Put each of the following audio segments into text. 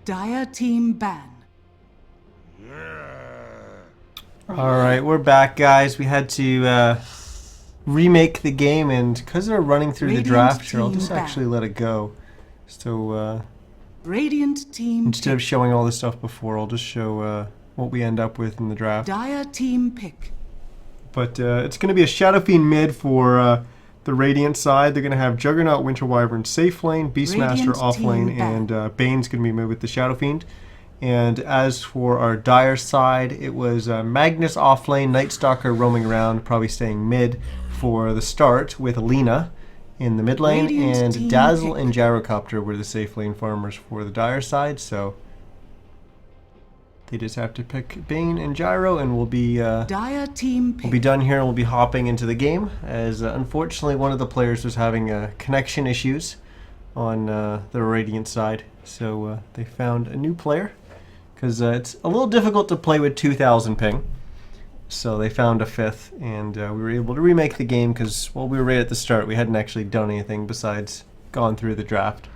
Dire team ban. Alright, we're back, guys. We had to remake the game, and because they're running through the draft here, I'll just actually let it go. So, Radiant team instead of showing all this stuff before, I'll just show what we end up with in the draft. Dire team pick. But it's going to be a Shadow Fiend mid for the Radiant side. They're going to have Juggernaut, Winter Wyvern safe lane, Beastmaster off lane, and Bane's going to be mid with the Shadow Fiend. And as for our Dire side, it was Magnus off lane, Night Stalker roaming around, probably staying mid for the start, with Lina in the mid lane, and Dazzle and Gyrocopter were the safe lane farmers for the Dire side. So they just have to pick Bane and Gyro, and we'll be Dire team pick. We'll be done here, and we'll be hopping into the game. As unfortunately, one of the players was having connection issues on the Radiant side, so they found a new player because it's a little difficult to play with 2,000 ping. So they found a fifth, and we were able to remake the game because, well, we were right at the start. We hadn't actually done anything besides gone through the draft.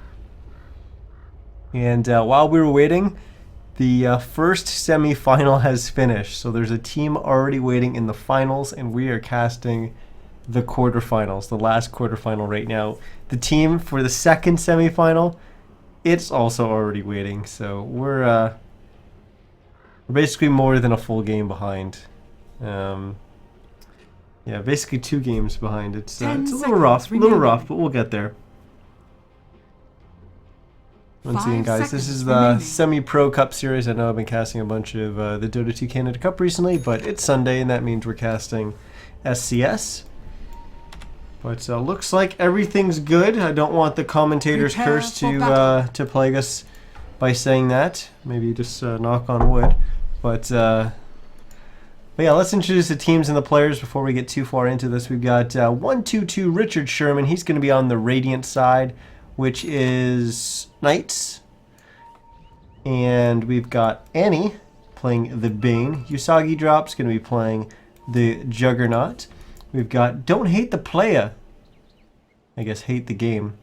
And while we were waiting, the first semi-final has finished. So there's a team already waiting in the finals, and we are casting the quarterfinals, the last quarterfinal right now. The team for the second semi-final, it's also already waiting. So we're basically more than a full game behind. Yeah, basically 2 games behind. It's a little rough, but we'll get there. Once again, guys, this is the Semi-Pro Cup series. I know I've been casting a bunch of the Dota 2 Canada Cup recently, but it's Sunday, and that means we're casting SCS. But looks like everything's good. I don't want the commentator's curse to plague us by saying that. Maybe just knock on wood. But yeah, let's introduce the teams and the players before we get too far into this. We've got 122 Richard Sherman. He's going to be on the Radiant side, which is Knights. And we've got Annie playing the Bane. Usagi Drop's going to be playing the Juggernaut. We've got Don't Hate the Playa. I guess hate the game.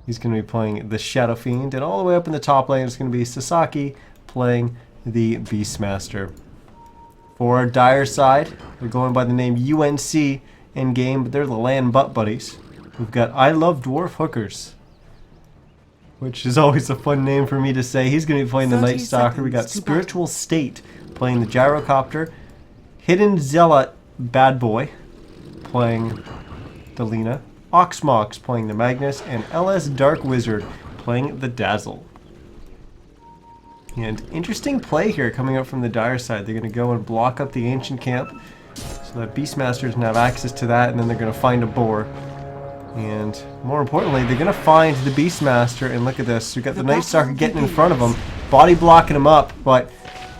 He's going to be playing the Shadow Fiend. And all the way up in the top lane is going to be Sasaki playing the Beastmaster. For our Dire side, they're going by the name UNC in game, but they're the LAN butt buddies. We've got I Love Dwarf Hookers, which is always a fun name for me to say. He's going to be playing the Night Stalker. We got Spiritual State playing the Gyrocopter. Hidden Zealot Bad Boy playing the Lina. Oxmox playing the Magnus. And LS Dark Wizard playing the Dazzle. And interesting play here coming up from the Dire side. They're going to go and block up the Ancient Camp so that Beastmasters can have access to that, and then they're going to find a boar. And more importantly, they're going to find the Beastmaster, and look at this. We've got the Night Stalker getting in front of them, body blocking him up, but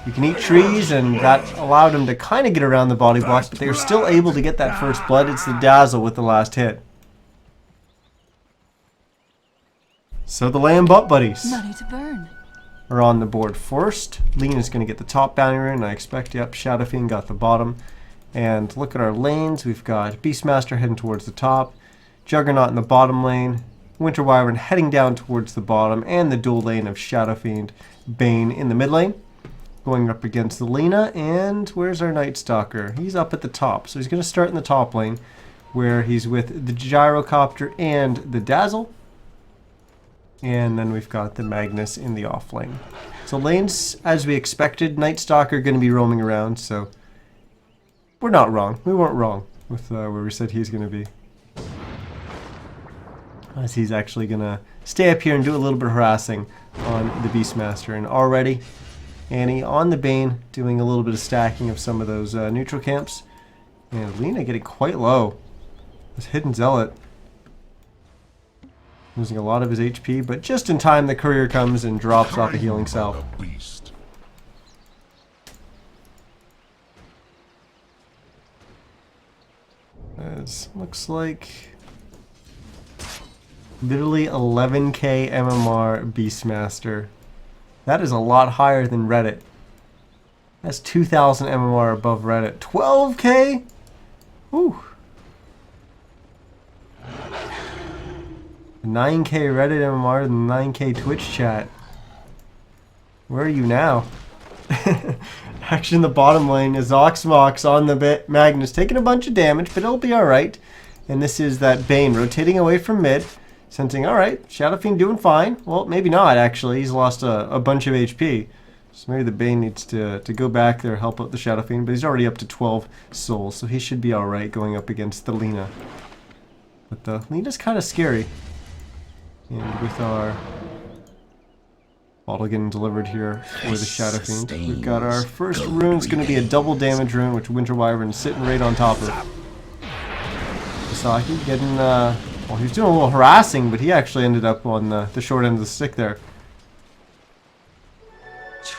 you can eat trees, and that allowed him to kind of get around the body blocks, but they were still able to get that first blood. It's the Dazzle with the last hit. So the LAN butt buddies Money to burn are on the board first. Lean is going to get the top banner in. I expect, yep, Shadow Fiend got the bottom. And look at our lanes. We've got Beastmaster heading towards the top, Juggernaut in the bottom lane, Winter Wyvern heading down towards the bottom, and the dual lane of Shadow Fiend, Bane in the mid lane. Going up against the Lina, and where's our Night Stalker? He's up at the top, so he's going to start in the top lane, where he's with the Gyrocopter and the Dazzle. And then we've got the Magnus in the off lane. So lanes, as we expected, Night Stalker going to be roaming around, so we're not wrong. We weren't wrong with where we said he's going to be. As he's actually going to stay up here and do a little bit of harassing on the Beastmaster. And already, Annie on the Bane doing a little bit of stacking of some of those neutral camps. And Lina getting quite low. This Hidden Zealot losing a lot of his HP, but just in time the courier comes and drops off a healing salve. As looks like literally 11k MMR Beastmaster. That is a lot higher than Reddit. That's 2,000 MMR above Reddit. 12k? Ooh. 9k Reddit MMR and 9k Twitch chat. Where are you now? Actually, in the bottom lane is Oxmox on the bit. Magnus taking a bunch of damage, but it'll be alright. And this is that Bane rotating away from mid. Sensing, alright, Shadow Fiend doing fine. Well, maybe not, actually. He's lost a bunch of HP. So maybe the Bane needs to go back there, help out the Shadow Fiend. But he's already up to 12 souls, so he should be alright going up against the Lina. But the Lina's kind of scary. And with our bottle getting delivered here for the Shadow Fiend, we've got our first rune. It's going to be a double damage rune, which Winter Wyvern's sitting right on top of. Saki getting, well, he was doing a little harassing, but he actually ended up on the short end of the stick there.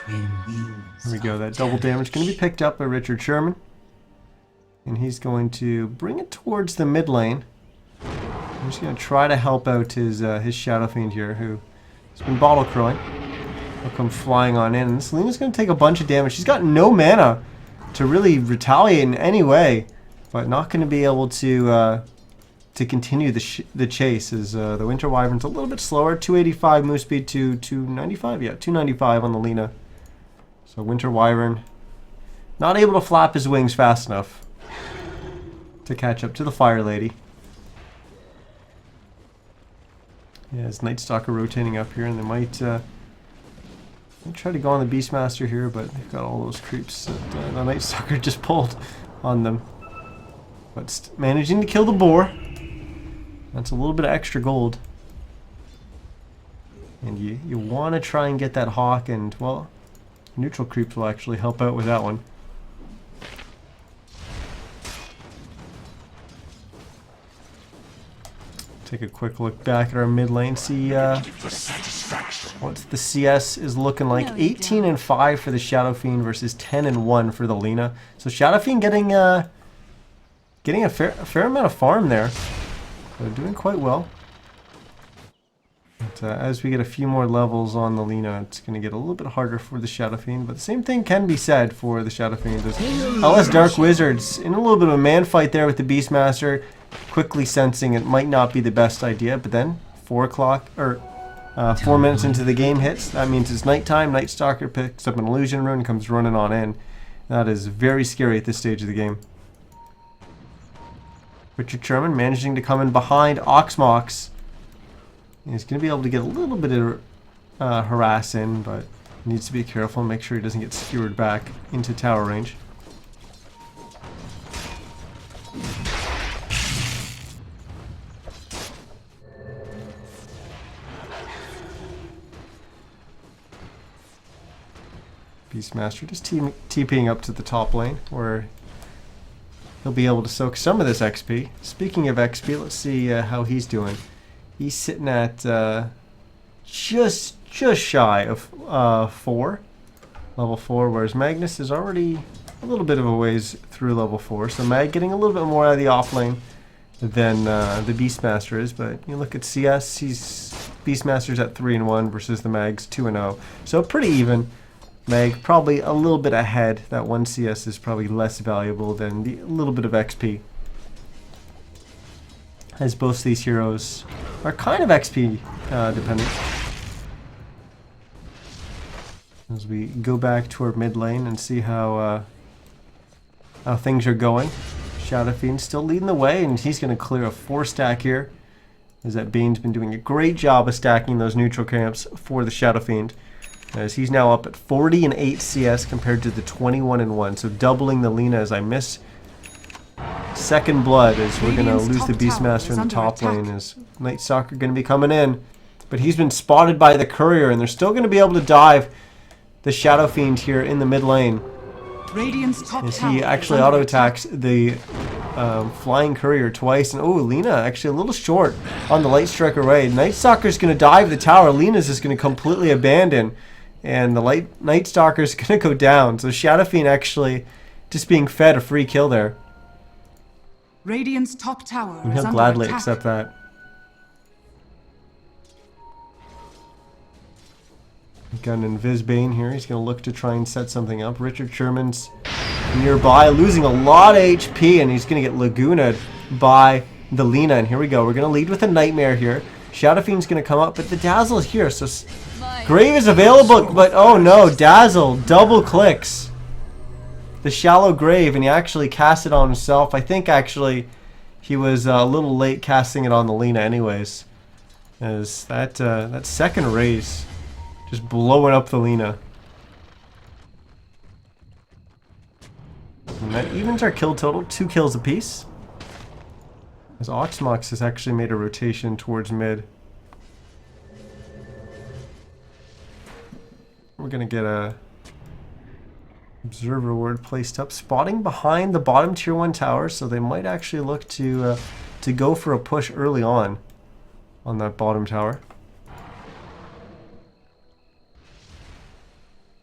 Here we go, that double damage going to be picked up by Richard Sherman. And he's going to bring it towards the mid lane. I'm just going to try to help out his Shadow Fiend here, who has been bottle crowing. He'll come flying on in, and Selina's going to take a bunch of damage. She's got no mana to really retaliate in any way, but not going to be able to continue the chase, as the Winter Wyvern's a little bit slower. 285 move speed to 295, yeah, 295 on the Lina. So Winter Wyvern not able to flap his wings fast enough to catch up to the Fire Lady. Yeah, it's Night Stalker rotating up here, and they might try to go on the Beastmaster here, but they've got all those creeps that the Night Stalker just pulled on them. But managing to kill the boar. That's a little bit of extra gold. And you want to try and get that hawk, and, well, neutral creeps will actually help out with that one. Take a quick look back at our mid lane, see what the CS is looking like. 18 and 5 for the Shadow Fiend versus 10 and 1 for the Lina. So Shadow Fiend getting a fair amount of farm there. So doing quite well. But, as we get a few more levels on the Lina, it's going to get a little bit harder for the Shadow Fiend. But the same thing can be said for the Shadow Fiend. LS Dark Wizards in a little bit of a man fight there with the Beastmaster. Quickly sensing it might not be the best idea, but then 4 minutes into the game hits. That means it's nighttime. Night Stalker picks up an illusion rune, comes running on in. That is very scary at this stage of the game. Richard Sherman managing to come in behind Oxmox. He's going to be able to get a little bit of harass in, but needs to be careful and make sure he doesn't get skewered back into tower range. Beastmaster just TPing up to the top lane, where he'll be able to soak some of this XP. Speaking of XP, let's see how he's doing. He's sitting at just shy of 4, level 4, whereas Magnus is already a little bit of a ways through level 4. So Mag getting a little bit more out of the off lane than the Beastmaster is. But you look at CS, Beastmaster's at 3 and 1 versus the Mag's 2 and 0. So pretty even. Mag probably a little bit ahead. That 1 CS is probably less valuable than the little bit of XP, as both these heroes are kind of XP dependent. As we go back to our mid lane and see how things are going. Shadow Fiend still leading the way, and he's going to clear a 4 stack here, as that Bane's been doing a great job of stacking those neutral camps for the Shadow Fiend. As he's now up at 40 and 8 CS compared to the 21 and 1, so doubling the Lina as I miss second blood, as we're going to lose the Beastmaster in the top lane, as Night Stalker going to be coming in. But he's been spotted by the Courier, and they're still going to be able to dive the Shadow Fiend here in the mid lane, as he actually auto-attacks the Flying Courier twice. And oh, Lina actually a little short on the Light Striker raid. Night Stalker's going to dive the tower. Lina's just going to completely abandon, and the Night Stalker's going to go down. So Shadow Fiend actually just being fed a free kill there. Radiant's top tower And is he'll under gladly attack. accept that. We've got an Invis Bane here. He's going to look to try and set something up. Richard Sherman's nearby, losing a lot of HP, and he's going to get Lagoona'd by the Lina. And here we go. We're going to lead with a Nightmare here. Shadow Fiend's going to come up, but the Dazzle is here, so Grave is available, but oh no, Dazzle double clicks the shallow grave, and he actually cast it on himself. I think actually he was a little late casting it on the Lina anyways. As that second raise just blowing up the Lina. And that evens our kill total, 2 kills apiece. As Oxmox has actually made a rotation towards mid. We're gonna get a observer ward placed up, spotting behind the bottom tier 1 tower, so they might actually look to go for a push early on that bottom tower.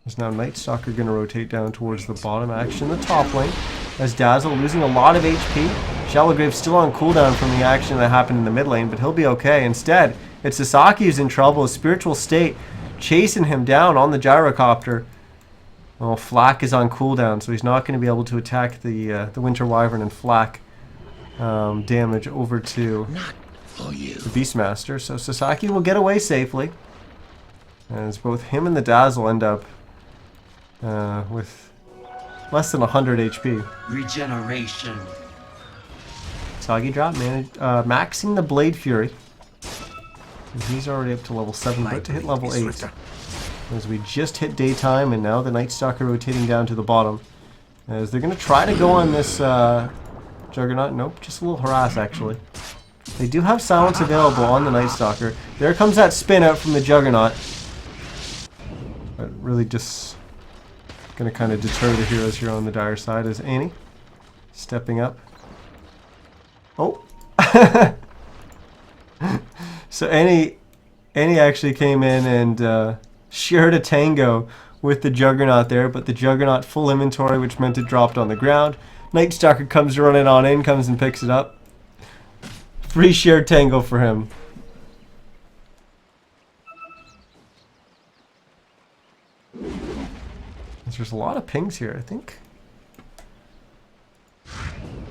There's now NightStalker going to rotate down towards the bottom. Action in the top lane as Dazzle losing a lot of HP. Shallow Grave still on cooldown from the action that happened in the mid lane, but he'll be okay. Instead, it's Sasaki who's in trouble. His Spiritual State chasing him down on the gyrocopter. Well, Flak is on cooldown, so he's not going to be able to attack the Winter Wyvern and Flak damage over to the Beastmaster. So Sasaki will get away safely, as both him and the Dazzle end up with less than 100 HP. Regeneration. Sagi drop, maxing the Blade Fury. And he's already up to level 7, about to hit level 8. As we just hit daytime, and now the NightStalker rotating down to the bottom. As they're going to try to go on this Juggernaut. Nope, just a little harass actually. They do have silence available on the NightStalker. There comes that spin out from the Juggernaut. But really just going to kind of deter the heroes here on the dire side as Annie stepping up. Oh! So Annie actually came in and shared a tango with the Juggernaut there, but the Juggernaut full inventory, which meant it dropped on the ground. NightStalker comes running on in, comes and picks it up. Free shared tango for him. There's a lot of pings here, I think.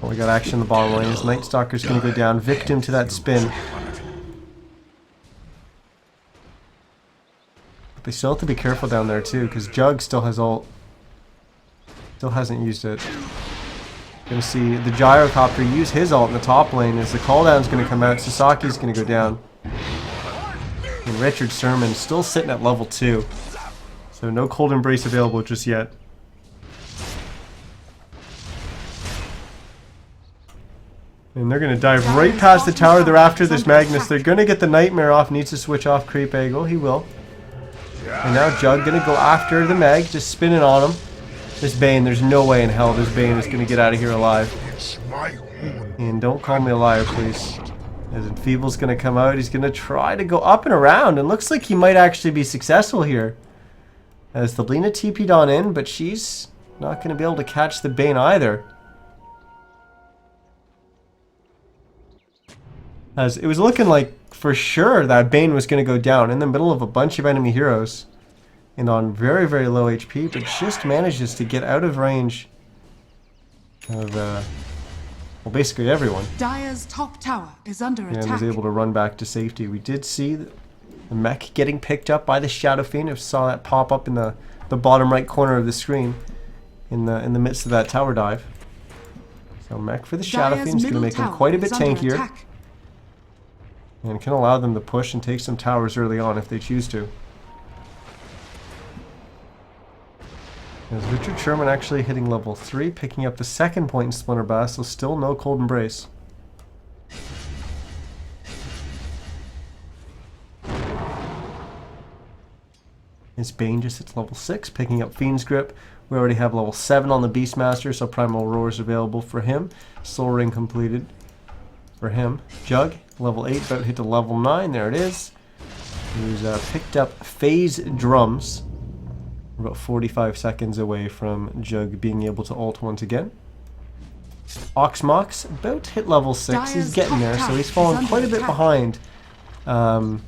Well, we got action in the bottom lane. As NightStalker's going to go down, victim to that spin. But they still have to be careful down there too, because Jug still has ult. Still hasn't used it. Gonna see the Gyrocopter use his ult in the top lane as the cooldown's gonna come out. Sasaki's gonna go down. And Richard Sermon still sitting at level 2. So no Cold Embrace available just yet. And they're going to dive right past the tower. They're after this Magnus. They're going to get the Nightmare off. Needs to switch off Creep Eagle. He will. And now Jug going to go after the Mag. Just spinning on him. This Bane, there's no way in hell this Bane is going to get out of here alive. And don't call me a liar, please. As Enfeeble's going to come out. He's going to try to go up and around. And looks like he might actually be successful here. As the Lina TP'd on in, but she's not going to be able to catch the Bane either. As it was looking like for sure that Bane was going to go down in the middle of a bunch of enemy heroes. And on very, very low HP, but just manages to get out of range of, well, basically everyone. Dire's top tower is under attack. And was able to run back to safety. We did see the mech getting picked up by the Shadow Fiend. I saw that pop up in the bottom right corner of the screen in the midst of that tower dive. So mech for the Shadow Fiend is going to make him quite a bit tankier. And can allow them to push and take some towers early on if they choose to. As Richard Sherman actually hitting level 3, picking up the second point in Splinter Blast, so still no Cold Embrace. His Bane just hits level 6, picking up Fiend's Grip. We already have level 7 on the Beastmaster, so Primal Roar is available for him. Soul Ring completed for him. Jug, level 8, about to hit to level 9. There it is. He's picked up Phase Drums. We're about 45 seconds away from Jug being able to ult once again. Oxmox, about to hit level 6. He's getting there, so he's fallen quite a bit behind the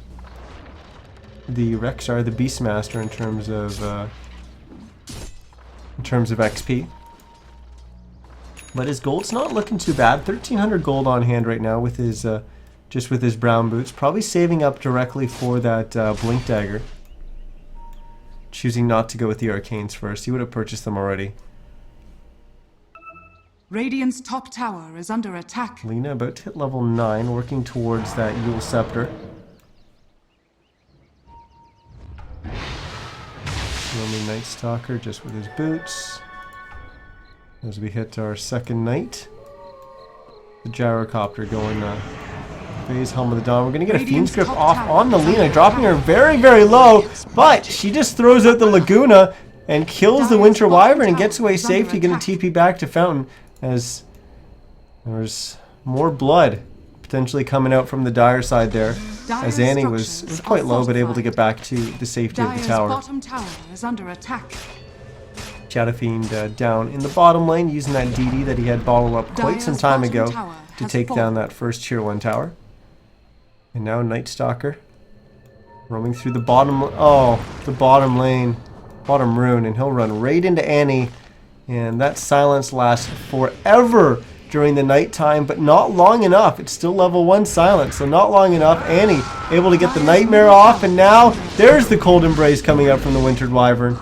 Rexar, the Beastmaster, in terms of XP. But his gold's not looking too bad. 1,300 gold on hand right now with his just with his brown boots. Probably saving up directly for that Blink Dagger. choosing not to go with the arcanes first. He would have purchased them already. Radiant's top tower is under attack. Lina about to hit level 9, working towards that Yule Scepter. Roaming Night Stalker just with his boots. As we hit our second night. The Gyrocopter going phase Helm of the Dawn. We're going to get a Fiend's Grip off on the Lina, dropping her very, very low. But she just throws out the Laguna and kills the Winter Wyvern and gets away safely. Going to TP back to Fountain as there's more blood potentially coming out from the Dire side there. As Annie was quite low, but able to get back to the safety of the tower. Bottom tower is under attack. Shadow Fiend down in the bottom lane, using that DD that he had bottled up quite some time ago to take down that first tier 1 tower. And now Night Stalker roaming through the bottom. The bottom lane, bottom rune, and he'll run right into Annie. And that silence lasts forever during the nighttime, but not long enough. It's still level 1 silence, so not long enough. Annie able to get the Nightmare off, and now there's the Cold Embrace coming up from the Wintered Wyvern.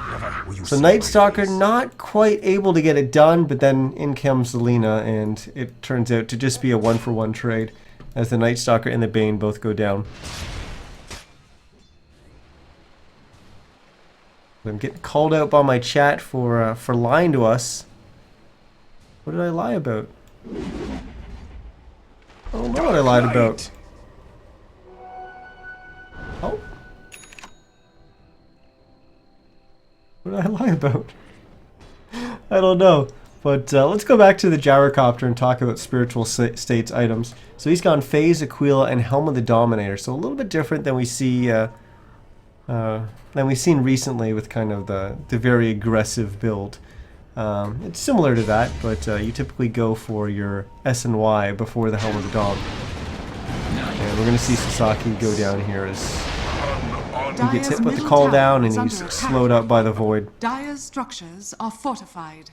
So Night Stalker not quite able to get it done, but then in comes the Lina, and it turns out to just be a 1-for-1 trade as the Night Stalker and the Bane both go down. I'm getting called out by my chat for lying to us. What did I lie about? I don't know what I lied about. Oh. What did I lie about? I don't know. But let's go back to the Gyrocopter and talk about Spiritual States items. So he's gone Phase, Aquila, and Helm of the Dominator. So a little bit different than we see than we've seen recently with kind of the very aggressive build. It's similar to that, but you typically go for your S and Y before the Helm of the Dom. And we're going to see Sasaki go down here as he gets hit with the call down and he's slowed up by the Void. Dire's structures are fortified.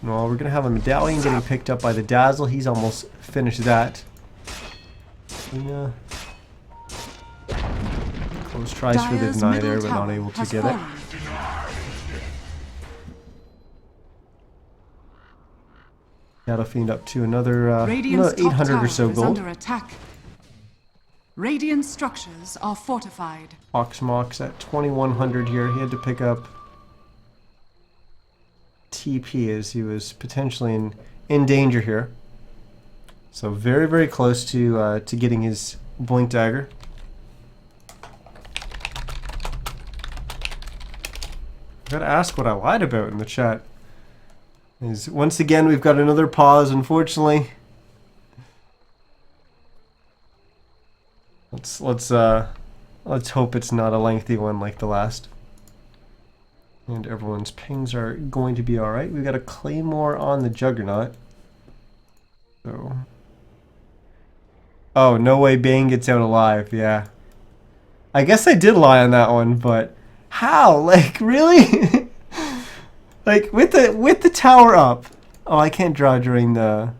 Well, we're going to have a Medallion getting picked up by the Dazzle. He's almost finished that. Yeah. Close tries for the deny there, but not able to get it. Shadow Fiend up to another 800 or so gold. Under attack. Radiant structures are fortified. Oxmox at 2100 here. He had to pick up TP as he was potentially in danger here. So very, very close to getting his Blink Dagger. I gotta ask what I lied about in the chat. Once again, we've got another pause, unfortunately. Let's hope it's not a lengthy one like the last. And everyone's pings are going to be alright. We've got a Claymore on the Juggernaut. So. Oh, no way Bane gets out alive, yeah. I guess I did lie on that one, but how? Like, really? Like, with the tower up. Oh, I can't draw during the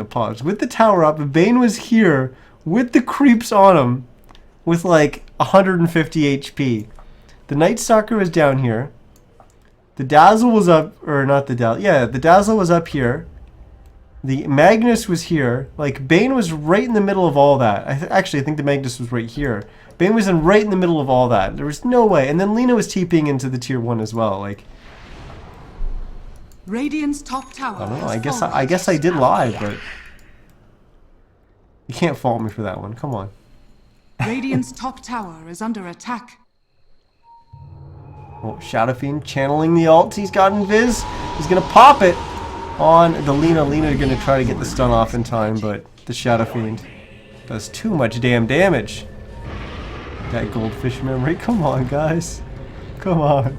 pause. With the tower up, Bane was here with the creeps on him with like 150 HP. The Night Stalker was down here. The Dazzle was up, or not the Dazzle. Yeah, the Dazzle was up here. The Magnus was here. Like, Bane was right in the middle of all that. Actually, I think the Magnus was right here. Bane was right in the middle of all that. There was no way. And then Lina was TPing into the tier 1 as well. Like, Radiant's top tower. I don't know. I guess I did lie, but you can't fault me for that one. Come on. Radiant's top tower is under attack. Oh, Shadow Fiend channeling the ult. He's got Invis. He's gonna pop it on the Lina. Lina gonna try to get the stun off in time, but the Shadow Fiend does too much damn damage. That goldfish memory. Come on, guys. Come on.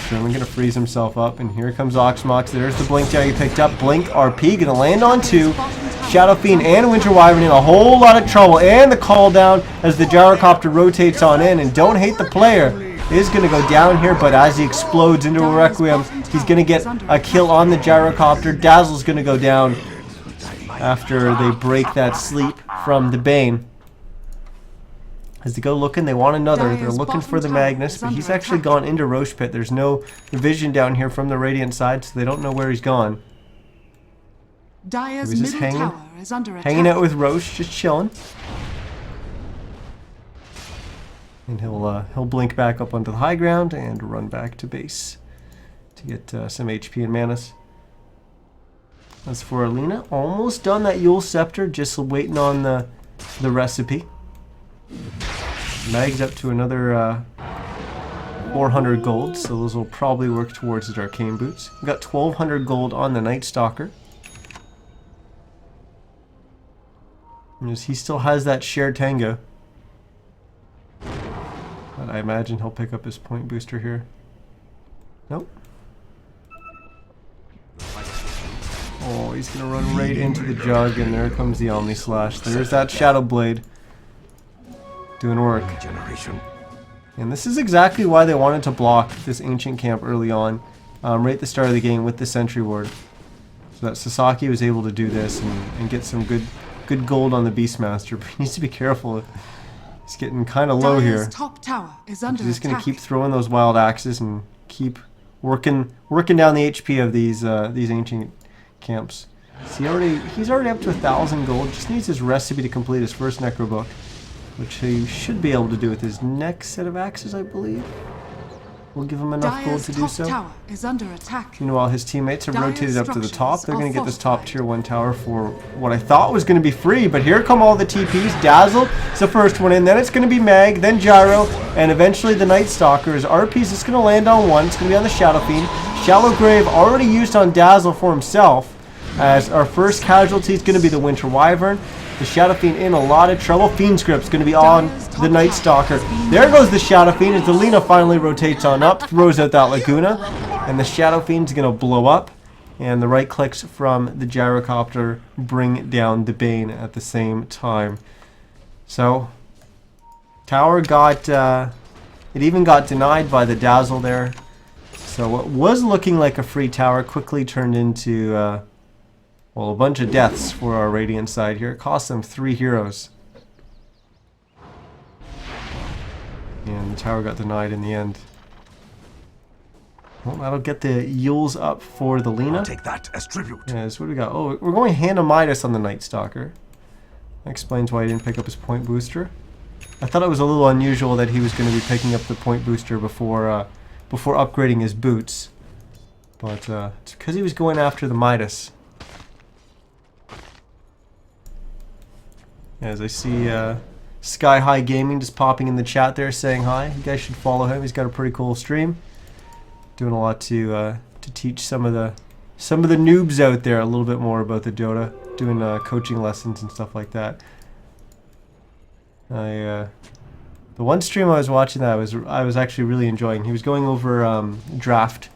Sherman gonna freeze himself up, and here comes Oxmox. There's the Blink Dagger picked up. Blink RP gonna land on 2. Shadow Fiend and Winter Wyvern in a whole lot of trouble, and the call down as the Gyrocopter rotates on in, and Don't Hate the Player is gonna go down here, but as he explodes into a Requiem, he's gonna get a kill on the Gyrocopter. Dazzle's gonna go down after they break that sleep from the Bane. As they go looking, they want another. They're Dire's looking for the bottom tower Magnus, is but he's under actually attack. gone into Roche Pit. There's no vision down here from the Radiant side, so they don't know where he's gone. Dire's He's just middle hanging- tower is under attack. Hanging out with Roche, just chilling. And he'll blink back up onto the high ground and run back to base to get some HP and manas. As for Alina, almost done that Yule Scepter, just waiting on the recipe. Mag's up to another 400 gold, so those will probably work towards his arcane boots. We've got 1200 gold on the Night Stalker. And he still has that shared tango. But I imagine he'll pick up his point booster here. Nope. Oh, he's gonna run right into the jug, and there comes the Omni Slash. There's that Shadow Blade doing work. And this is exactly why they wanted to block this ancient camp early on, right at the start of the game with the Sentry Ward, so that Sasaki was able to do this and get some good gold on the Beastmaster. But he needs to be careful. He's getting kind of low Dire's here. top tower is under He's just attack. gonna keep throwing those wild axes and keep working down the HP of these ancient camps. So he's already up to 1,000 gold. Just needs his recipe to complete his first Necro Book, which he should be able to do with his next set of axes, I believe. We'll give him enough gold Dire's to do top so. tower is under attack. Meanwhile, his teammates have Dire's rotated up to the top. They're going to structures get this are top fortified. tier 1 tower for what I thought was going to be free, but here come all the TPs. Dazzle is the first one in, then it's going to be Mag, then Gyro, and eventually the Night Stalker. His RP is just going to land on one. It's going to be on the Shadow Fiend. Shallow Grave already used on Dazzle for himself, as our first casualty is going to be the Winter Wyvern. The Shadow Fiend in a lot of trouble. Fiend's Grip's going to be on the Night Stalker. There goes the Shadow Fiend as the Lina finally rotates on up, throws out that Laguna, and the Shadow Fiend's going to blow up. And the right clicks from the Gyrocopter bring down the Bane at the same time. So, tower got, it even got denied by the Dazzle there. So what was looking like a free tower quickly turned into, well, a bunch of deaths for our Radiant side here. It cost them 3 heroes. And the tower got denied in the end. Well, that'll get the Yules up for the Lina. Take that as tribute. Yes, what do we got? Oh, we're going Hand of Midas on the Night Stalker. That explains why he didn't pick up his point booster. I thought it was a little unusual that he was going to be picking up the point booster before upgrading his boots. But it's because he was going after the Midas. As I see Sky High Gaming just popping in the chat there saying hi. You guys should follow him. He's got a pretty cool stream. Doing a lot to teach some of the noobs out there a little bit more about the Dota. Doing coaching lessons and stuff like that. The one stream I was watching that I was actually really enjoying. He was going over draft,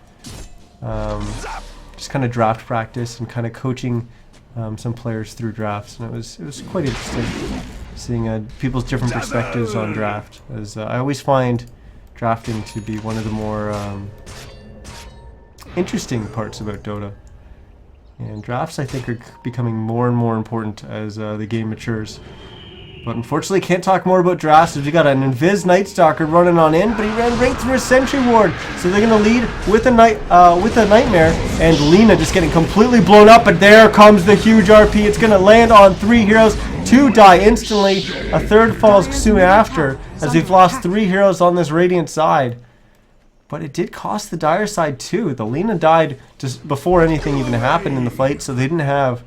just kind of draft practice and kind of coaching some players through drafts, and it was quite interesting seeing people's different perspectives on draft. As I always find drafting to be one of the more interesting parts about Dota. And drafts, I think, are becoming more and more important as the game matures. But unfortunately, can't talk more about drafts as we got an Invis Night Stalker running on in, but he ran right through a Sentry Ward. So they're going to lead with a Nightmare, and Lina just getting completely blown up, but there comes the huge RP. It's going to land on 3 heroes. 2 die instantly. A 3rd falls soon after, as we've lost 3 heroes on this Radiant side. But it did cost the Dire side too. The Lina died just before anything even happened in the fight, so they didn't have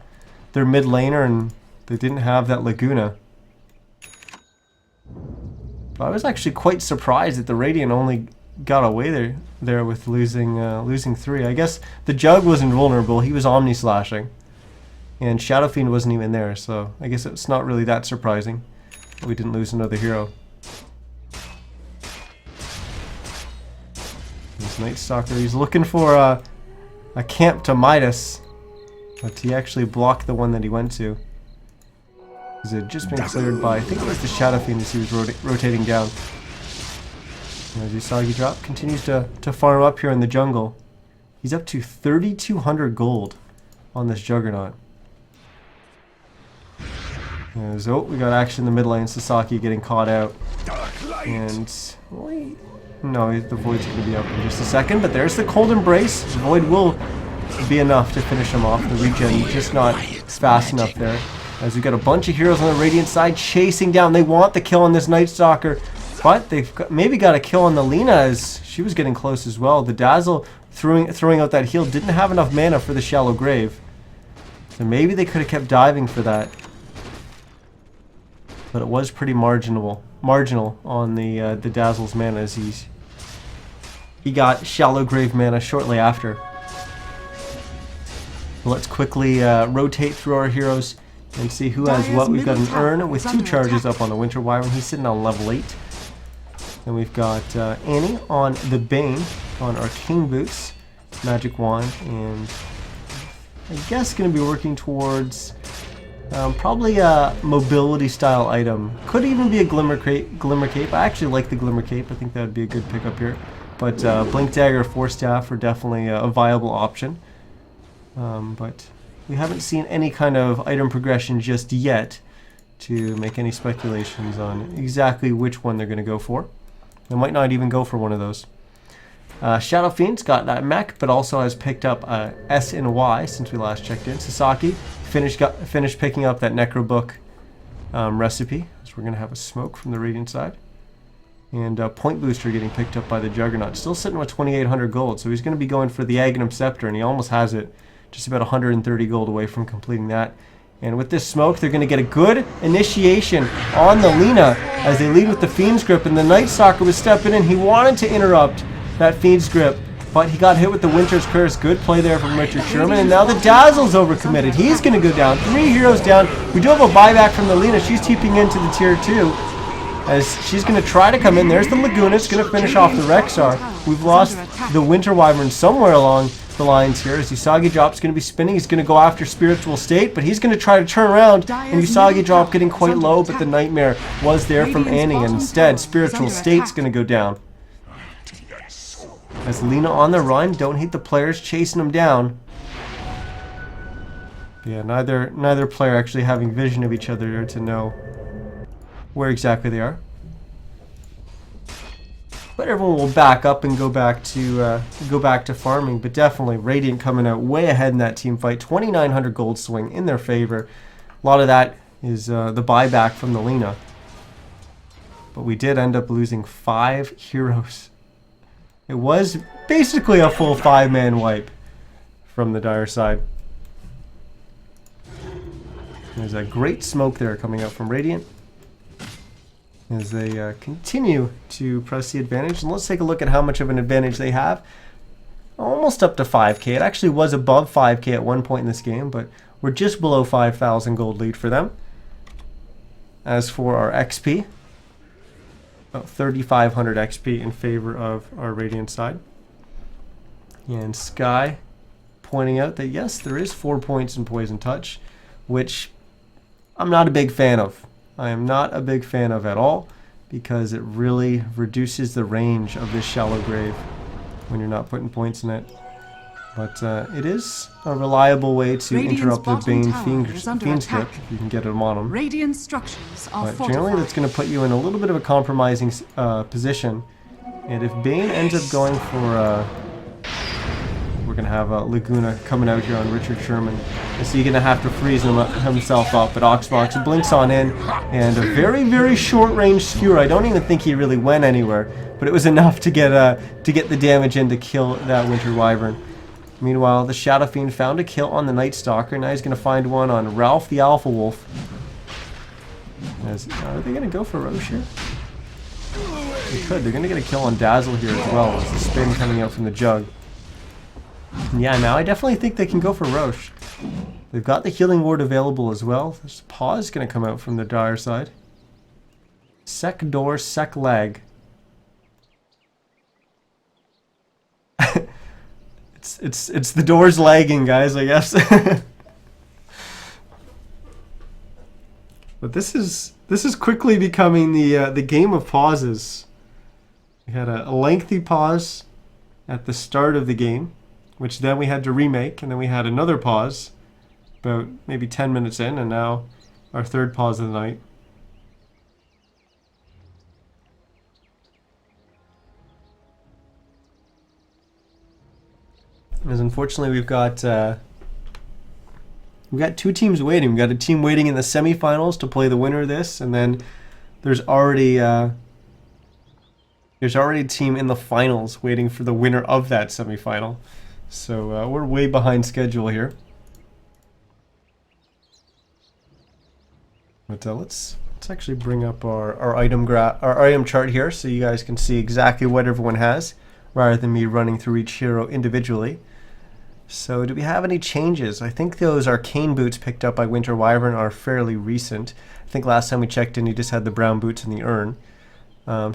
their mid laner, and they didn't have that Laguna. But I was actually quite surprised that the Radiant only got away there with losing 3. I guess the Jug was invulnerable. He was Omni Slashing. And Shadow Fiend wasn't even there, so I guess it's not really that surprising that we didn't lose another hero. This Night Stalker, he's looking for a camp to Midas, but he actually blocked the one that he went to. It had just been cleared by, I think it was the Shadow Fiend as he was rotating down. And as Usagi Drop continues to farm up here in the jungle. He's up to 3,200 gold on this Juggernaut. Oh, we got action in the mid lane. Sasaki getting caught out. And wait. No, the Void's going to be up in just a second. But there's the Cold Embrace. The Void will be enough to finish him off. The regen just not fast enough there. As we got a bunch of heroes on the Radiant side chasing down. They want the kill on this Night Stalker. But they've maybe got a kill on the Lina as she was getting close as well. The Dazzle throwing out that heal didn't have enough mana for the Shallow Grave. So maybe they could have kept diving for that. But it was pretty marginal on the Dazzle's mana as he got Shallow Grave mana shortly after. Let's quickly rotate through our heroes and see who has what. We've got an Urn with 2 charges up on the Winter Wyvern. He's sitting on level 8. Then we've got Annie on the Bane on Arcane Boots, Magic Wand, and I guess going to be working towards probably a mobility style item. Could even be a Glimmer Cape. I actually like the Glimmer Cape. I think that would be a good pickup here. But Blink Dagger or Force Staff are definitely a viable option. But we haven't seen any kind of item progression just yet to make any speculations on exactly which one they're going to go for. They might not even go for one of those. Shadow Fiend's got that mech, but also has picked up S and Y since we last checked in. Sasaki finished picking up that Necro Book recipe, so we're going to have a smoke from the Radiant side. And Point Booster getting picked up by the Juggernaut. Still sitting with 2,800 gold, so he's going to be going for the Aghanim Scepter, and he almost has it. Just about 130 gold away from completing that. And with this smoke, they're going to get a good initiation on the Lina as they lead with the Fiend's Grip, and the Night Stalker was stepping in. He wanted to interrupt that Fiend's Grip, but he got hit with the Winter's Curse. Good play there from Richard Sherman, and now the Dazzle's overcommitted. He's going to go down. 3 heroes down. We do have a buyback from the Lina. She's TPing into the tier 2 as she's going to try to come in. There's the Laguna. It's going to finish off the Rexar. We've lost the Winter Wyvern somewhere along the lines here as Usagi Drop's going to be spinning. He's going to go after Spiritual State, but he's going to try to turn around, and Usagi Drop getting quite low, but the Nightmare was there from Annie, and instead Spiritual State's going to go down. As Lina on the run, don't hate the players chasing him down. But yeah, neither player actually having vision of each other to know where exactly they are. But everyone will back up and go back to farming. But definitely Radiant coming out way ahead in that team fight. 2,900 gold swing in their favor. A lot of that is the buyback from the Lina. But we did end up losing 5 heroes. It was basically a full 5-man wipe from the Dire side. There's a great smoke there coming out from Radiant as they continue to press the advantage. And let's take a look at how much of an advantage they have. Almost up to 5k. It actually was above 5k at one point in this game, but we're just below 5,000 gold lead for them. As for our XP, about 3,500 XP in favor of our Radiant side. And Sky pointing out that yes, there is 4 points in Poison Touch, which I'm not a big fan of. I am not a big fan of at all, because it really reduces the range of this Shallow Grave when you're not putting points in it. But it is a reliable way to interrupt the Bane Fiend's Grip if you can get them on them. Radiant structures are But generally that's going to put you in a little bit of a compromising position. And if Bane ends up going for we're going to have Laguna coming out here on Richard Sherman. And so you're going to have to freeze himself up. But Oxbox blinks on in, and a very, very short-range skewer. I don't even think he really went anywhere, but it was enough to get the damage in to kill that Winter Wyvern. Meanwhile, the Shadow Fiend found a kill on the Night Stalker. Now he's going to find one on Ralph the Alpha Wolf. Are they going to go for Roche here? They could. They're going to get a kill on Dazzle here as well. It's the spin coming out from the Jug. Yeah, now I definitely think they can go for Roche. They've got the Healing Ward available as well. There's Pause going to come out from the Dire side. Sec door, sec leg. it's the doors lagging, guys, I guess. But this is quickly becoming the game of pauses. We had a lengthy pause at the start of the game, which then we had to remake, and then we had another pause about maybe 10 minutes in, and now our third pause of the night. As unfortunately we've got two teams waiting. We've got a team waiting in the semifinals to play the winner of this, and then there's already a team in the finals waiting for the winner of that semifinal. So we're way behind schedule here. But let's actually bring up our item chart here so you guys can see exactly what everyone has, rather than me running through each hero individually. So do we have any changes? I think those arcane boots picked up by Winter Wyvern are fairly recent. I think last time we checked in he just had the brown boots in the urn.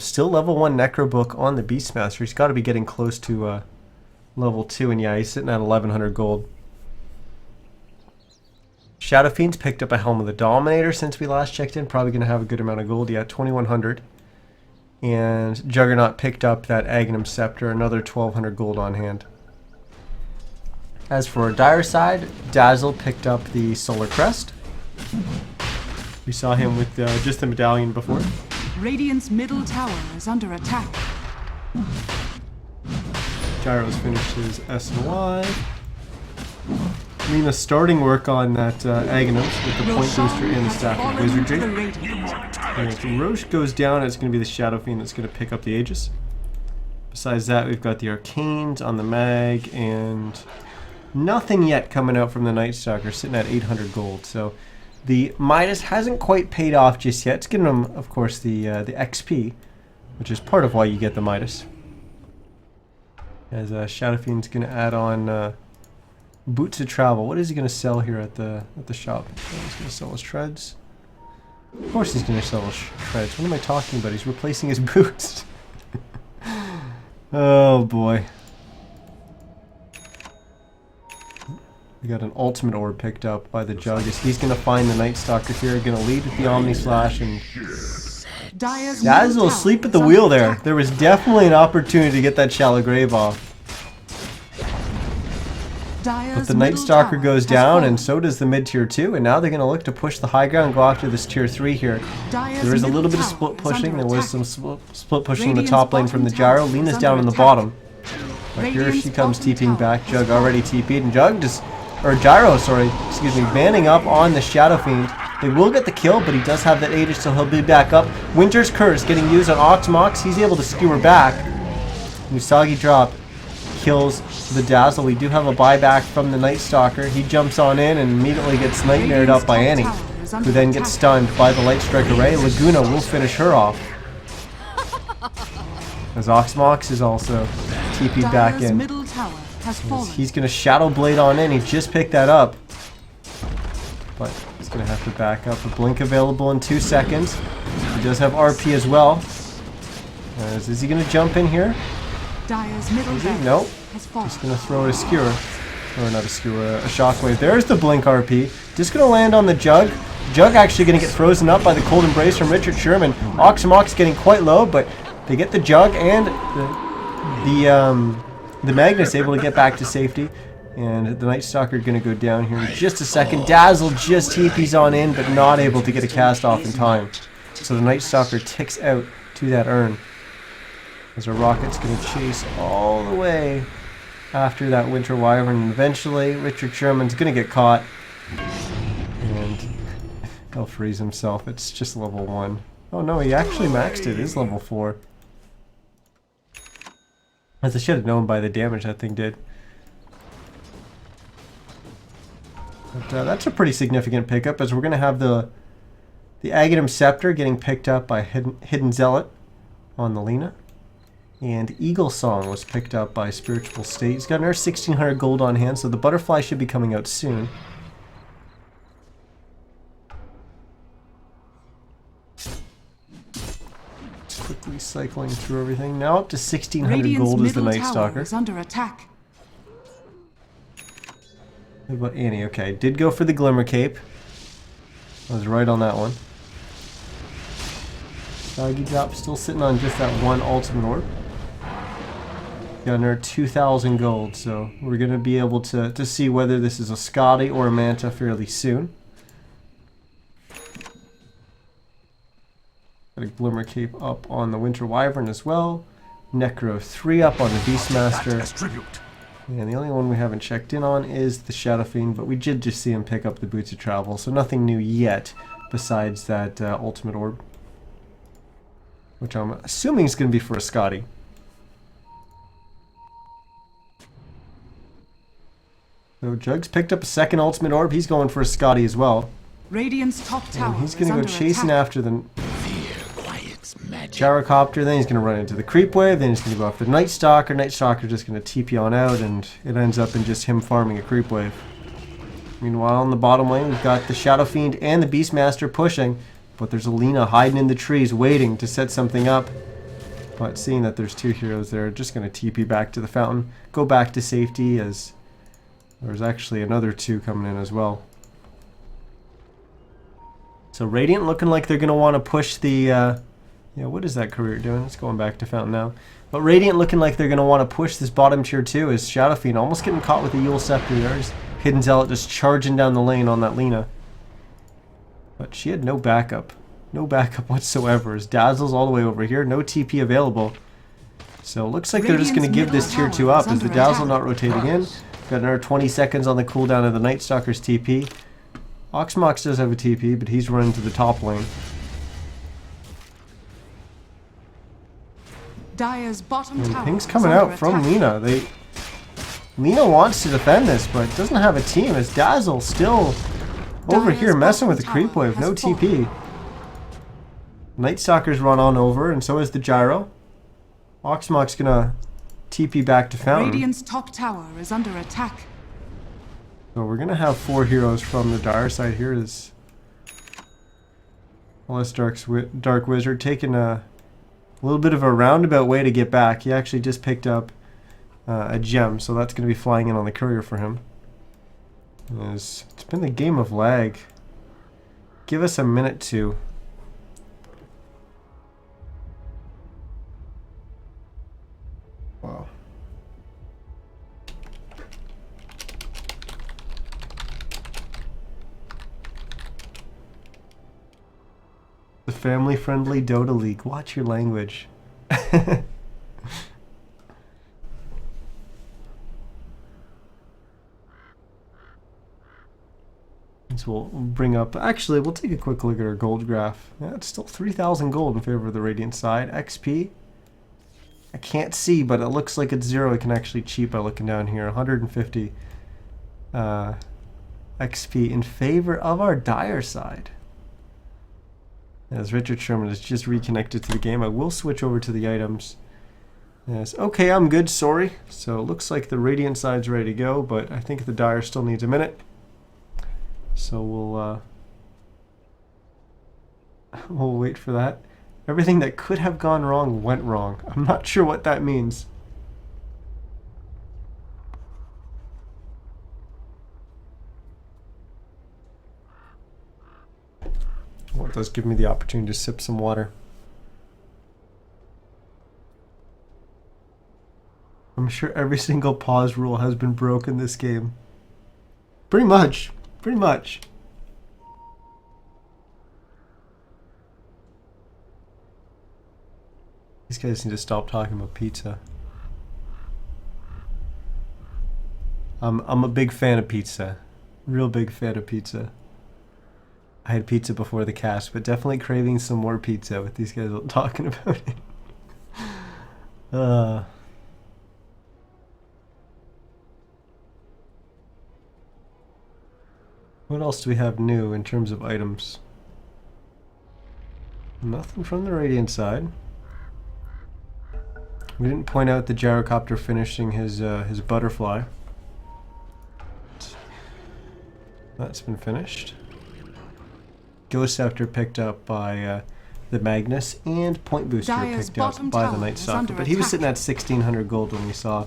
Still level 1 Necro Book on the Beastmaster. He's got to be getting close to level 2, and yeah, he's sitting at 1100 gold. Shadow Fiends picked up a Helm of the Dominator since we last checked in. Probably going to have a good amount of gold. Yeah, 2100. And Juggernaut picked up that Aghanim Scepter, another 1200 gold on hand. As for our dire side, Dazzle picked up the Solar Crest. We saw him with just the medallion before. Radiant's middle tower is under attack. Gyro's finished his S and Y. Lina starting work on that Aghanim with the point booster and the Staff of Wizardry. And if Roche goes down, it's going to be the Shadow Fiend that's going to pick up the Aegis. Besides that, we've got the Arcanes on the Mag, and nothing yet coming out from the Night Stalker, sitting at 800 gold. So the Midas hasn't quite paid off just yet. It's giving him, of course, the XP, which is part of why you get the Midas. As Shadow Fiend's going to add on Boots of Travel. What is he going to sell here at the shop? Oh, he's going to sell his treads. Of course he's going to sell his treads. What am I talking about? He's replacing his boots. Oh boy. We got an ultimate orb picked up by the Juggus. He's going to find the Night Stalker here, going to lead with the Omni Slash, and Dazzle asleep at the wheel there. There was definitely an opportunity to get that Shallow Grave off. But the Night Stalker goes down, and so does the mid tier 2, and now they're going to look to push the high ground and go after this tier 3 here. There is a little bit of split pushing. There was some split pushing in the top lane from the Gyro. Lina's down on the bottom. But here she comes TPing back. Jug already TP'd, and Gyro, excuse me, banding up on the Shadow Fiend. They will get the kill, but he does have that Aegis, so he'll be back up. Winter's Curse getting used on Oxmox. He's able to skewer back. Usagi drop kills the Dazzle. We do have a buyback from the Night Stalker. He jumps on in and immediately gets nightmared up by Annie, who then gets stunned by the Light Strike Array. Laguna will finish her off. As Oxmox is also TP'd back in. He's going to Shadow Blade on in. He just picked that up. But he's going to have to back up. A blink available in 2 seconds. He does have RP as well. Is he going to jump in here? Nope. Just going to throw a skewer. Or not a skewer, a shockwave. There's the blink RP. Just going to land on the Jug. Jug actually going to get frozen up by the Cold Embrace from Richard Sherman. Oxmox getting quite low, but they get the Jug and the Magnus able to get back to safety. And the Night Stalker going to go down here in just a second. Dazzle just TP's on in, but not able to get a cast off in time. So the Night Stalker ticks out to that urn. As our Rocket's going to chase all the way after that Winter Wyvern. And eventually, Richard Sherman's going to get caught. And he'll freeze himself. It's just level 1. Oh no, he actually maxed it. It is level 4. As I should have known by the damage that thing did. But that's a pretty significant pickup, as we're going to have the Aghanim Scepter getting picked up by Hidden Zealot on the Lina. And Eagle Song was picked up by Spiritual State. He's got another 1600 gold on hand, so the Butterfly should be coming out soon. Just quickly cycling through everything. Now up to 1600 gold is the Night Stalker. Under attack. What about Annie? Okay, did go for the Glimmer Cape. I was right on that one. Doggy Drop still sitting on just that one Ultimate Orb. Got another 2,000 gold, so we're going to be able to see whether this is a Scotty or a Manta fairly soon. Got a Glimmer Cape up on the Winter Wyvern as well. Necro 3 up on the Beastmaster. And the only one we haven't checked in on is the Shadow Fiend, but we did just see him pick up the Boots of Travel, so nothing new yet besides that Ultimate Orb, which I'm assuming is going to be for a Scotty. So Jugs picked up a second Ultimate Orb. He's going for a Scotty as well. Radiant's top tower And he's going to go chasing attack. after the Gyrocopter. Then he's going to run into the Creep Wave. Then he's going to go after the Night Stalker. Night Stalker just going to TP on out, and it ends up in just him farming a Creep Wave. Meanwhile, in the bottom lane, we've got the Shadow Fiend and the Beastmaster pushing, but there's a Lina hiding in the trees waiting to set something up. But seeing that there's two heroes there, just going to TP back to the fountain, go back to safety, as there's actually another two coming in as well. So Radiant looking like they're going to want to push the... yeah, what is that career doing? It's going back to fountain now. But Radiant looking like they're going to want to push this bottom tier 2 as Shadow Fiend almost getting caught with the Yule Scepter there. Hidden Zealot just charging down the lane on that Lina. But she had no backup. No backup whatsoever. As Dazzle's all the way over here. No TP available. So it looks like they're just going to give this tier 2 up as the Dazzle not rotating in. Got another 20 seconds on the cooldown of the Night Stalker's TP. Oxmox does have a TP, but he's running to the top lane. Dire's bottom tower Things is coming under out from attack. Lina. Lina wants to defend this, but doesn't have a team. As Dazzle still over here messing with the Creep Wave. No TP. Night Stalker's run on over, and so is the Gyro. Oxmox gonna TP back to fountain. Radiant's top tower is under attack. So we're gonna have 4 heroes from the Dire side here. Is Unless Dark Wizard taking a little bit of a roundabout way to get back. He actually just picked up a gem, so that's going to be flying in on the courier for him. It's been the game of lag. Give us a minute to... Wow. The family-friendly Dota League. Watch your language. So we'll bring up... Actually, we'll take a quick look at our gold graph. Yeah, it's still 3,000 gold in favor of the Radiant side. XP, I can't see, but it looks like it's 0. I can actually cheat by looking down here. 150 XP in favor of our Dire side. As Richard Sherman is just reconnected to the game, I will switch over to the items. Yes, okay, I'm good, sorry. So it looks like the Radiant side's ready to go, but I think the Dire still needs a minute. So we'll wait for that. Everything that could have gone wrong went wrong. I'm not sure what that means. Well, it does give me the opportunity to sip some water. I'm sure every single pause rule has been broken this game. Pretty much. Pretty much. These guys need to stop talking about pizza. I'm a big fan of pizza. Real big fan of pizza. I had pizza before the cast, but definitely craving some more pizza with these guys talking about it. What else do we have new in terms of items? Nothing from the Radiant side. We didn't point out the Gyrocopter finishing his butterfly. That's been finished. Ghost Scepter picked up by the Magnus, and Point Booster Dire's picked up by the Night Stalker. But he was sitting at 1,600 gold when we saw,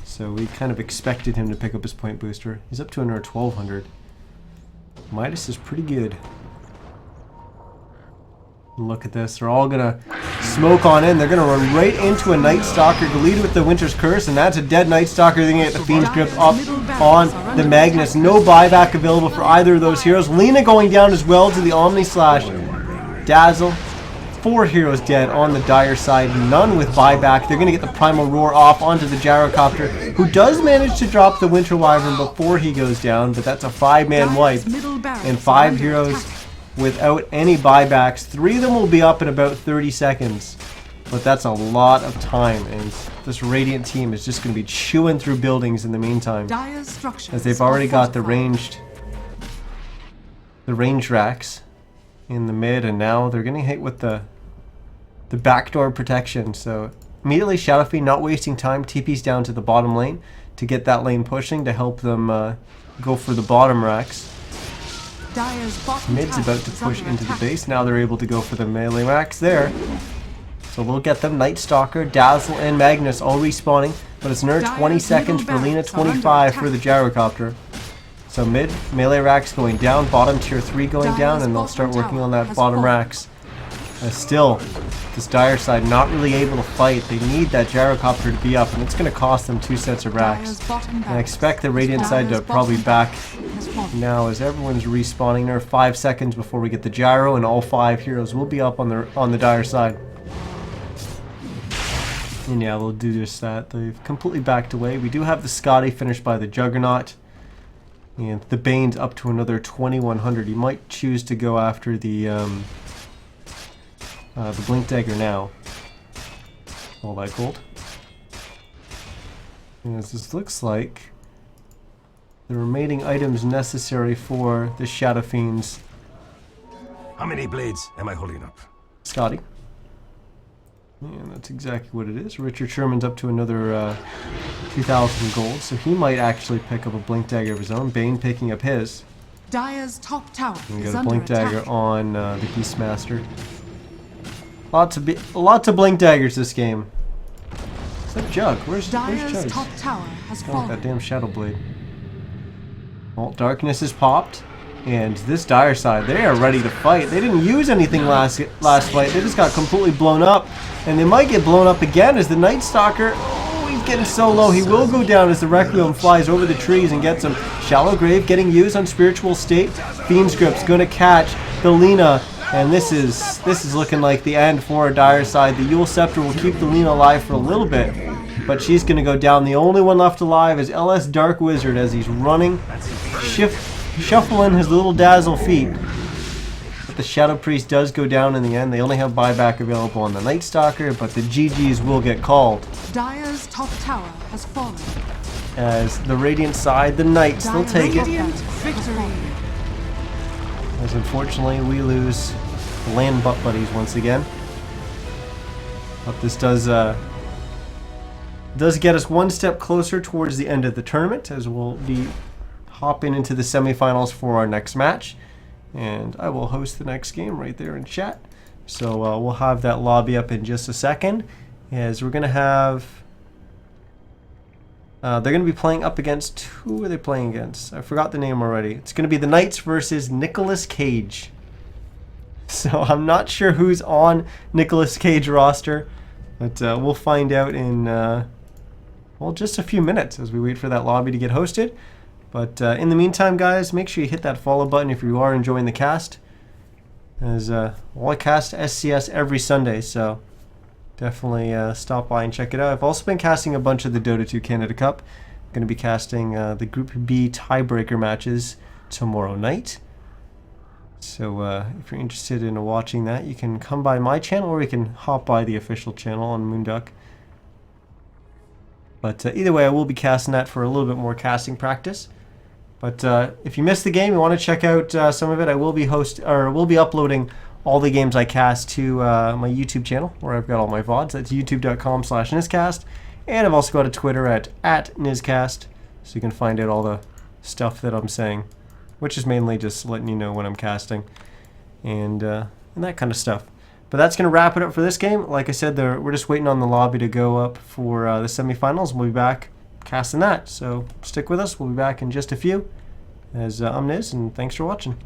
so we kind of expected him to pick up his Point Booster. He's up to another 1,200. Midas is pretty good. Look at this. They're all going to smoke on in. They're going to run right into a Night Stalker to lead with the Winter's Curse, and that's a dead Night Stalker. They're going to get the Fiend's Grip up on the Magnus. No buyback available for either of those heroes. Lina going down as well to the Omni Slash. Dazzle 4 heroes dead on the Dire side, none with buyback. They're going to get the Primal Roar off onto the Gyrocopter, who does manage to drop the Winter Wyvern before he goes down, but that's a 5-man wipe. And 5 heroes without any buybacks. 3 of them will be up in about 30 seconds. But that's a lot of time, and this Radiant team is just going to be chewing through buildings in the meantime. As they've already got the ranged racks in the mid, and now they're getting hit with the backdoor protection. So immediately Shadow Fiend, not wasting time, TP's down to the bottom lane to get that lane pushing to help them go for the bottom racks. Mid's about to push into the base. Now they're able to go for the melee racks there. So we'll get them. Night Stalker, Dazzle, and Magnus all respawning. But it's another 20 seconds for Lina, 25 for the Gyrocopter. So mid, melee racks going down, bottom tier 3 going down, and they'll start working on that bottom racks. Still, this Dire side not really able to fight. They need that Gyrocopter to be up, and it's going to cost them 2 sets of racks. And I expect the Radiant side to probably back now as everyone's respawning there. 5 seconds before we get the Gyro, and all 5 heroes will be up on the Dire side. And yeah, they'll do just that. They've completely backed away. We do have the Scotty finished by the Juggernaut. And the Bane's up to another 2100. He might choose to go after the Blink Dagger now. All that gold. And as this looks like, the remaining items necessary for the Shadow Fiends. How many blades am I holding up? Scotty. And that's exactly what it is. Richard Sherman's up to another 2,000 gold, so he might actually pick up a Blink Dagger of his own. Bane picking up his. Dire's top tower And we is got a under Blink attack. Dagger on the Beastmaster. Lots of Blink Daggers this game. Is that Jug? Where's Dire's Jug? top tower has Oh, fallen. that damn Shadow Blade. Well, darkness is popped, and this Dire side, they are ready to fight. They didn't use anything last fight. They just got completely blown up, and they might get blown up again as the Night Stalker. Oh, he's getting so low. He will go down as the Requiem flies over the trees and gets him. Shallow Grave getting used on Spiritual State. Fiend's Grip's going to catch the Lina, and this is looking like the end for our Dire side. The Yule Scepter will keep the Lina alive for a little bit, but she's going to go down. The only one left alive is LS Dark Wizard as he's running, shuffling his little Dazzle feet. But the Shadow Priest does go down in the end. They only have buyback available on the Night Stalker, but the GGs will get called. Dire's top tower has fallen. As the Radiant side, the Knights, they'll take it. Radiant victory. As unfortunately we lose the LAN butt buddies once again. But this does get us one step closer towards the end of the tournament, as we'll be hopping into the semifinals for our next match. And I will host the next game right there in chat. So we'll have that lobby up in just a second, as we're going to have... they're going to be playing up against... Who are they playing against? I forgot the name already. It's going to be the Knights versus Nicolas Cage. So I'm not sure who's on Nicolas Cage roster, but we'll find out in well, just a few minutes as we wait for that lobby to get hosted. But in the meantime, guys, make sure you hit that follow button if you are enjoying the cast. As well, I cast SCS every Sunday, so definitely stop by and check it out. I've also been casting a bunch of the Dota 2 Canada Cup. I'm going to be casting the Group B tiebreaker matches tomorrow night. So if you're interested in watching that, you can come by my channel, or you can hop by the official channel on Moonduck. But either way, I will be casting that for a little bit more casting practice. But if you missed the game, you want to check out some of it, I will be uploading all the games I cast to my YouTube channel, where I've got all my VODs. That's youtube.com/NizCast. And I've also got a Twitter at NizCast, so you can find out all the stuff that I'm saying, which is mainly just letting you know when I'm casting and that kind of stuff. But that's going to wrap it up for this game. Like I said, we're just waiting on the lobby to go up for the semifinals. We'll be back casting that. So stick with us. We'll be back in just a few. As I'm Niz, and thanks for watching.